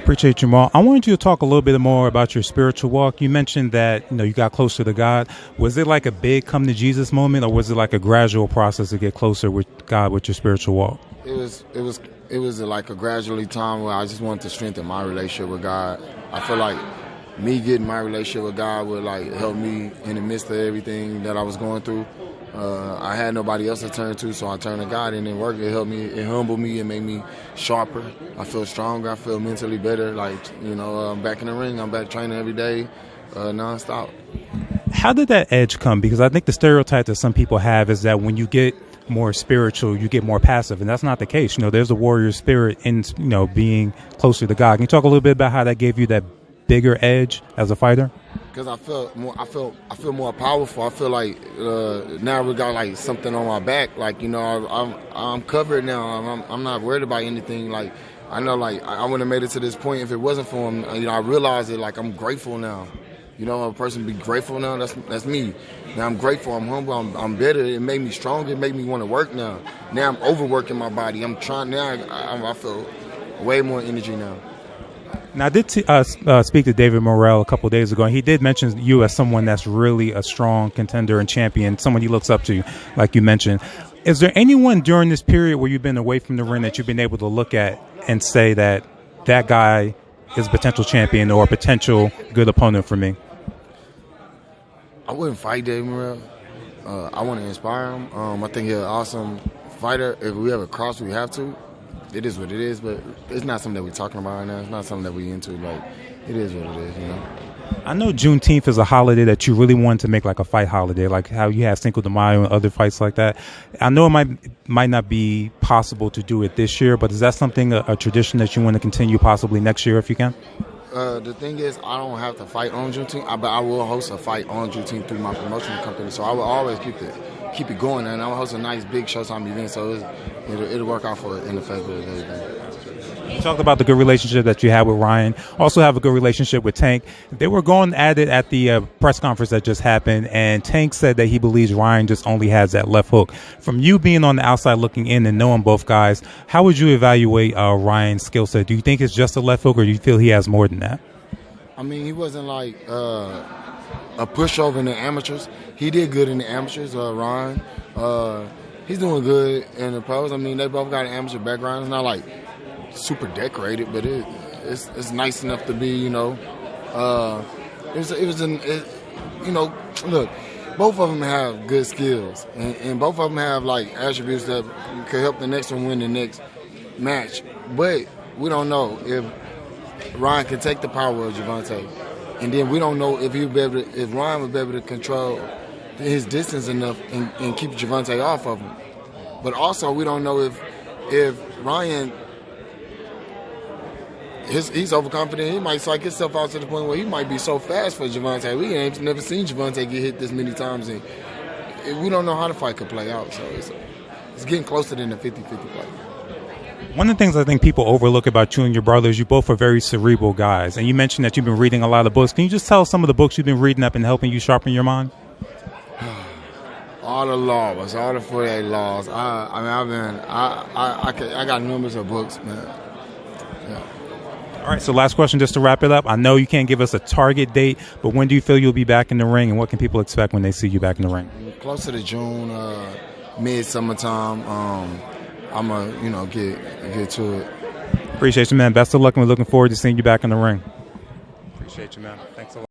Appreciate you, Jermall. I wanted you to talk a little bit more about your spiritual walk. You mentioned that you got closer to God. Was it like a big come to Jesus moment, or was it like a gradual process to get closer with God with your spiritual walk? It was like a gradually time where I just wanted to strengthen my relationship with God. I feel like me getting my relationship with God would like help me in the midst of everything that I was going through. I had nobody else to turn to, so I turned to God, and it worked. It helped me, it humbled me, it made me sharper. I feel stronger, I feel mentally better. I'm back in the ring, I'm back training every day, nonstop. How did that edge come? Because I think the stereotype that some people have is that when you get more spiritual, you get more passive, and that's not the case. There's a warrior spirit in being closer to God. Can you talk a little bit about how that gave you that bigger edge as a fighter? Because I feel more powerful. I feel like now we got like something on my back. I'm covered now. I'm not worried about anything. Like I know, like I wouldn't have made it to this point if it wasn't for him. I realized it. Like I'm grateful now. A person be grateful now. That's me. Now I'm grateful. I'm humble. I'm better. It made me stronger. It made me want to work now. Now I'm overworking my body. I'm trying now. I feel way more energy now. Now, I did speak to David Morrell a couple of days ago, and he did mention you as someone that's really a strong contender and champion, someone he looks up to, like you mentioned. Is there anyone during this period where you've been away from the ring that you've been able to look at and say that guy is a potential champion or a potential good opponent for me? I wouldn't fight David Morrell. I want to inspire him. I think he's an awesome fighter. If we ever cross, we have to. It is what it is, but it's not something that we're talking about right now. It's not something that we're into. Like, it is what it is, I know Juneteenth is a holiday that you really wanted to make like a fight holiday, like how you have Cinco de Mayo and other fights like that. I know it might not be possible to do it this year, but is that something, a tradition that you want to continue possibly next year if you can? The thing is, I don't have to fight on Juneteenth, but I will host a fight on Juneteenth through my promotional company, so I will always keep it going, and I'll host a nice big Showtime event, so it'll work out for it in the favor of everything. You talked about the good relationship that you have with Ryan. Also have a good relationship with Tank. They were going at it at the press conference that just happened, and Tank said that he believes Ryan just only has that left hook. From you being on the outside looking in and knowing both guys, how would you evaluate Ryan's skill set? Do you think it's just a left hook, or do you feel he has more than that? I mean, he wasn't like a pushover in the amateurs. He did good in the amateurs, Ryan. He's doing good in the pros. I mean, they both got an amateur background. It's not like super decorated, but it's nice enough to be, look, both of them have good skills, and both of them have like attributes that could help the next one win the next match. But we don't know if Ryan can take the power of Gervonta, and then we don't know if Ryan would be able to control his distance enough and keep Gervonta off of him. But also, we don't know if Ryan, he's overconfident. He might psych himself out to the point where he might be so fast for Gervonta. We ain't never seen Gervonta get hit this many times, and we don't know how the fight could play out. So it's getting closer than the 50-50 fight. One of the things I think people overlook about you and your brother is you both are very cerebral guys. And you mentioned that you've been reading a lot of books. Can you just tell us some of the books you've been reading up and helping you sharpen your mind? All the laws, all the 48 laws. I got numbers of books, man. Yeah. All right, so last question just to wrap it up. I know you can't give us a target date, but when do you feel you'll be back in the ring, and what can people expect when they see you back in the ring? Closer to June, mid-summertime. I'm going to get to it. Appreciate you, man. Best of luck, and we're looking forward to seeing you back in the ring. Appreciate you, man. Thanks a lot.